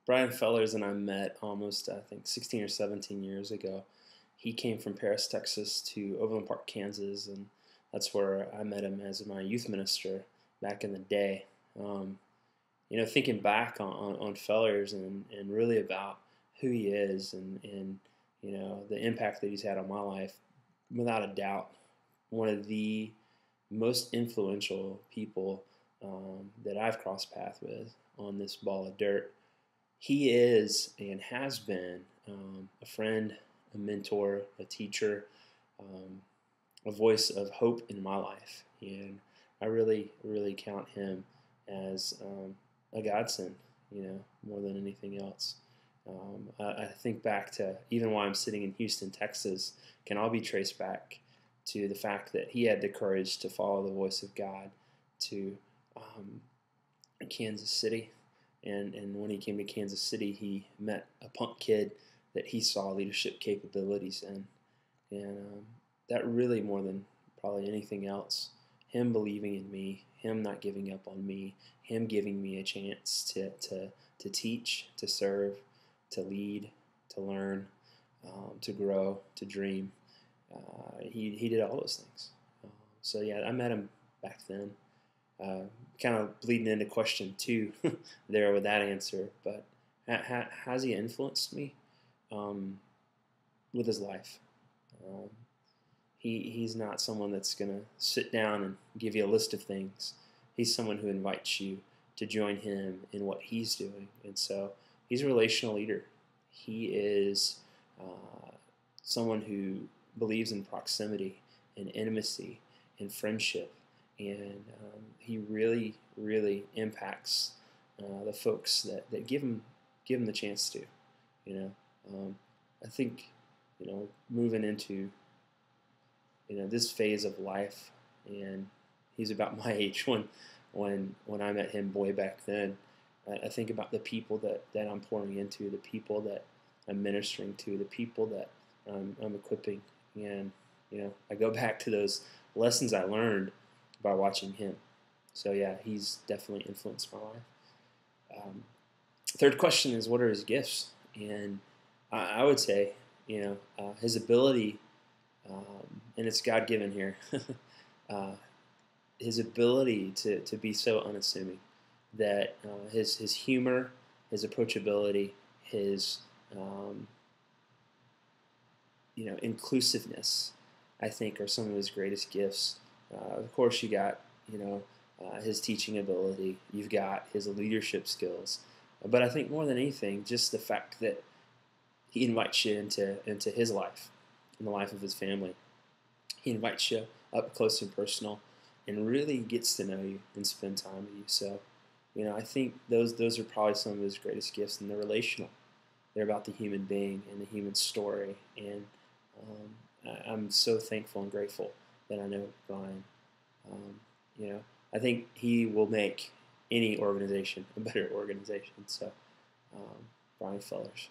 Bryan Fellers and I met almost, I think, 16 or 17 years ago. He came from Paris, Texas to Overland Park, Kansas, and that's where I met him as my youth minister back in the day. Um, Thinking back on Fellers and really about who he is and the impact that he's had on my life, without a doubt, one of the most influential people that I've crossed paths with on this ball of dirt. He is and has been a friend, a mentor, a teacher, um, a voice of hope in my life. And I really, really count him as a godsend, more than anything else. I think back to even while I'm sitting in Houston, Texas, can all be traced back to the fact that he had the courage to follow the voice of God to Kansas City. And when he came to Kansas City, he met a punk kid that he saw leadership capabilities in. And that really, more than probably anything else, him believing in me, him not giving up on me, him giving me a chance to teach, to serve, to lead, to learn, to grow, to dream. He did all those things. So yeah, I met him back then. Kind of bleeding into question two there with that answer, but has he influenced me with his life? He's not someone that's going to sit down and give you a list of things. He's someone who invites you to join him in what he's doing. And so he's a relational leader. He is someone who believes in proximity and intimacy and friendship. And he really, really impacts the folks that give him the chance to. I think moving into this phase of life, and he's about my age when I met him way back then. I think about the people that I'm pouring into, the people that I'm ministering to, the people that I'm equipping, and I go back to those lessons I learned by watching him. So yeah, he's definitely influenced my life. Third question is, what are his gifts? And I would say, his ability, and it's God-given here, his ability to be so unassuming, that his humor, his approachability, his inclusiveness, I think, are some of his greatest gifts. Of course, you got his teaching ability. You've got his leadership skills. But I think more than anything, just the fact that he invites you into his life, in the life of his family. He invites you up close and personal, and really gets to know you and spend time with you. So, I think those are probably some of his greatest gifts, and they're relational. They're about the human being and the human story. And I'm so thankful and grateful that I know Bryan. I think he will make any organization a better organization. So, Bryan Fellers.